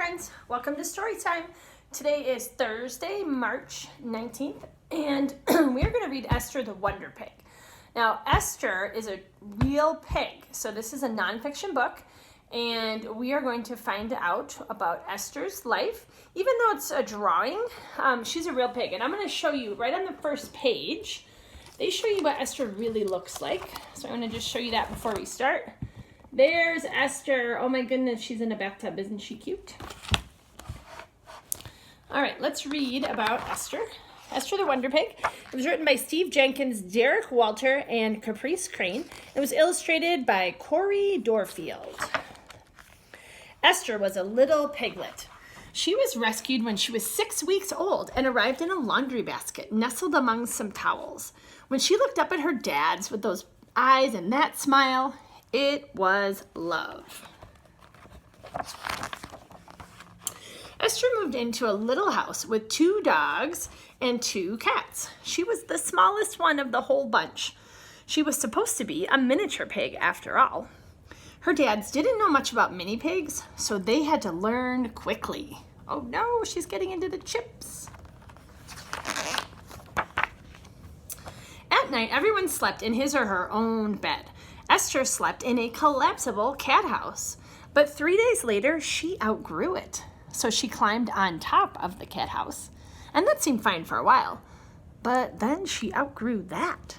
friends, welcome to story time. Today is Thursday, March 19th, and we are going to read Esther the Wonder Pig. Now, Esther is a real pig, so this is a nonfiction book, and we are going to find out about Esther's life. Even though it's a drawing, she's a real pig, and I'm going to show you right on the first page. They show you what Esther really looks like, so I'm going to just show you that before we start. There's Esther. Oh my goodness, she's in a bathtub. Isn't she cute? All right, let's read about Esther. Esther the Wonder Pig. It was written by Steve Jenkins, Derek Walter, and Caprice Crane. It was illustrated by Corey Dorfield. Esther was a little piglet. She was rescued when she was 6 weeks old and arrived in a laundry basket nestled among some towels. When she looked up at her dad's with those eyes and that smile, it was love. Esther moved into a little house with 2 dogs and 2 cats. She was the smallest one of the whole bunch. She was supposed to be a miniature pig after all. Her dads didn't know much about mini pigs, so they had to learn quickly. Oh no, she's getting into the chips. At night, everyone slept in his or her own bed. Esther slept in a collapsible cat house, but 3 days later, she outgrew it. So she climbed on top of the cat house, and that seemed fine for a while, but then she outgrew that.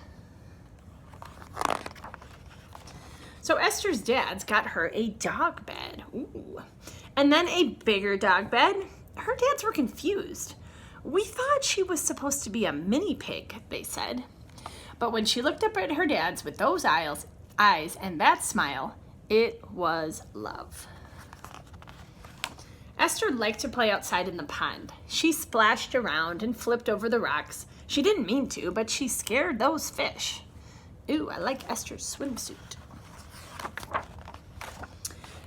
So Esther's dads got her a dog bed, and then a bigger dog bed. Her dads were confused. We thought she was supposed to be a mini pig, they said. But when she looked up at her dads with those eyes and that smile, it was love. Esther liked to play outside in the pond. She splashed around and flipped over the rocks. She didn't mean to, but she scared those fish. Ooh, I like Esther's swimsuit.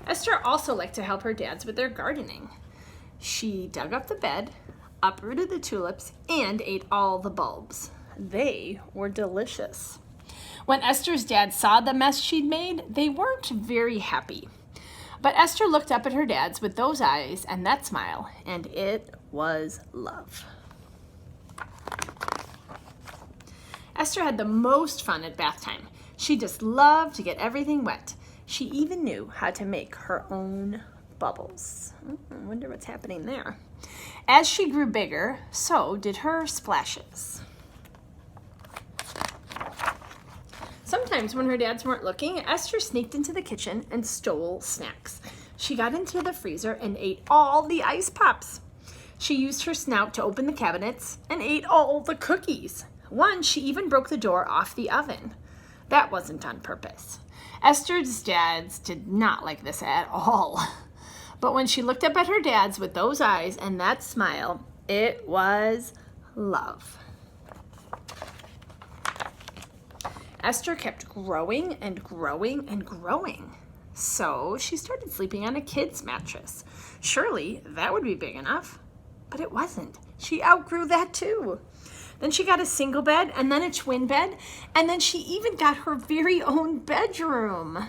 Esther also liked to help her dads with their gardening. She dug up the bed, uprooted the tulips, and ate all the bulbs. They were delicious. When Esther's dad saw the mess she'd made, they weren't very happy. But Esther looked up at her dads with those eyes and that smile, and it was love. Esther had the most fun at bath time. She just loved to get everything wet. She even knew how to make her own bubbles. I wonder what's happening there. As she grew bigger, so did her splashes. Sometimes when her dads weren't looking, Esther sneaked into the kitchen and stole snacks. She got into the freezer and ate all the ice pops. She used her snout to open the cabinets and ate all the cookies. Once, she even broke the door off the oven. That wasn't on purpose. Esther's dads did not like this at all. But when she looked up at her dads with those eyes and that smile, it was love. Esther kept growing and growing and growing. So she started sleeping on a kid's mattress. Surely that would be big enough. But it wasn't. She outgrew that too. Then she got a single bed and then a twin bed, and then she even got her very own bedroom.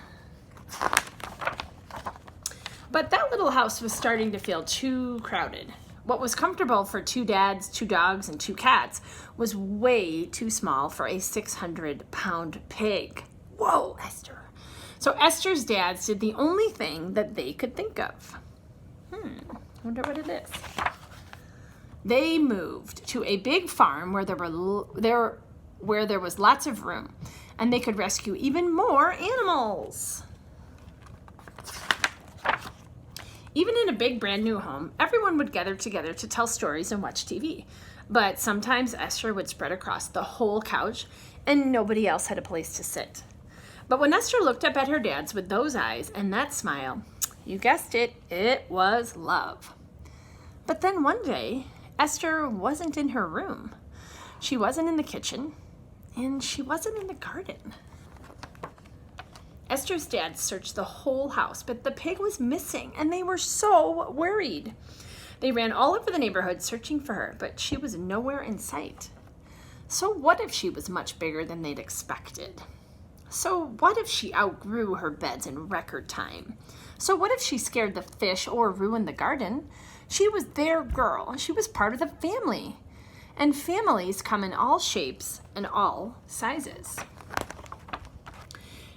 But that little house was starting to feel too crowded. What was comfortable for 2 dads, 2 dogs, and 2 cats was way too small for a 600-pound pig. Whoa, Esther. So Esther's dads did the only thing that they could think of. Wonder what it is. They moved to a big farm where there was lots of room, and they could rescue even more animals. Even in a big brand new home, everyone would gather together to tell stories and watch TV. But sometimes Esther would spread across the whole couch and nobody else had a place to sit. But when Esther looked up at her dads with those eyes and that smile, you guessed it, it was love. But then one day, Esther wasn't in her room. She wasn't in the kitchen, and she wasn't in the garden. Esther's dad searched the whole house, but the pig was missing, and they were so worried. They ran all over the neighborhood searching for her, but she was nowhere in sight. So what if she was much bigger than they'd expected? So what if she outgrew her beds in record time? So what if she scared the fish or ruined the garden? She was their girl. She was part of the family. And families come in all shapes and all sizes.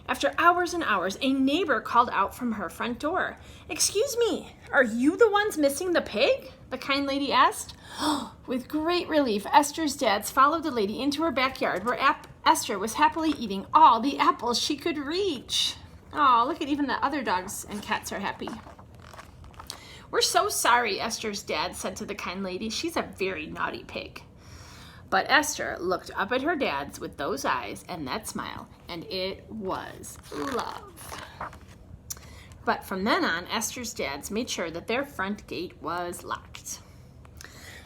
After hours and hours, a neighbor called out from her front door. "Excuse me, are you the ones missing the pig?" the kind lady asked. With great relief, Esther's dads followed the lady into her backyard where Esther was happily eating all the apples she could reach. Oh, look at even the other dogs and cats are happy. "We're so sorry," Esther's dad said to the kind lady. "She's a very naughty pig." But Esther looked up at her dads with those eyes and that smile, and it was love. But from then on, Esther's dads made sure that their front gate was locked.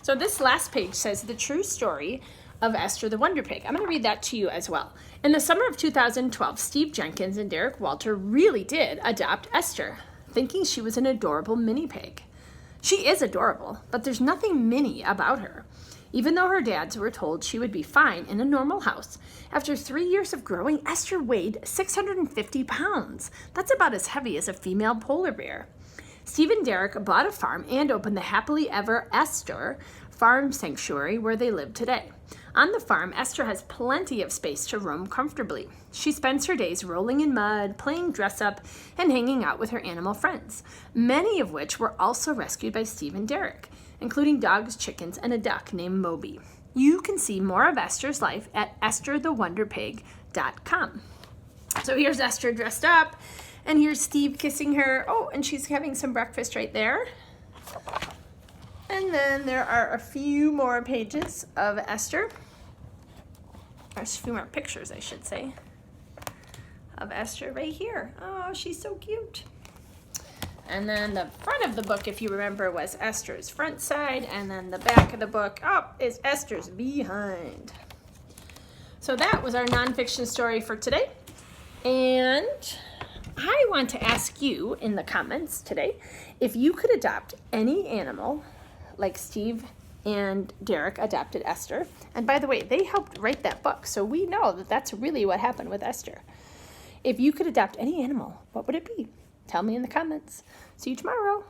So this last page says the true story of Esther the Wonder Pig. I'm going to read that to you as well. In the summer of 2012, Steve Jenkins and Derek Walter really did adopt Esther, thinking she was an adorable mini pig. She is adorable, but there's nothing mini about her. Even though her dads were told she would be fine in a normal house, after 3 years of growing, Esther weighed 650 pounds. That's about as heavy as a female polar bear. Steve and Derek bought a farm and opened the Happily Ever Esther Farm Sanctuary where they live today. On the farm, Esther has plenty of space to roam comfortably. She spends her days rolling in mud, playing dress-up, and hanging out with her animal friends, many of which were also rescued by Steve and Derek, including dogs, chickens, and a duck named Moby. You can see more of Esther's life at estherthewonderpig.com. So here's Esther dressed up, and here's Steve kissing her. Oh, and she's having some breakfast right there. And then there are a few more pages of Esther. There's a few more pictures, I should say, of Esther right here. Oh, she's so cute. And then the front of the book, if you remember, was Esther's front side, and then the back of the book is Esther's behind. So that was our nonfiction story for today. And I want to ask you in the comments today, if you could adopt any animal like Steve and Derek adopted Esther. And by the way, they helped write that book, so we know that that's really what happened with Esther. If you could adopt any animal, what would it be? Tell me in the comments. See you tomorrow.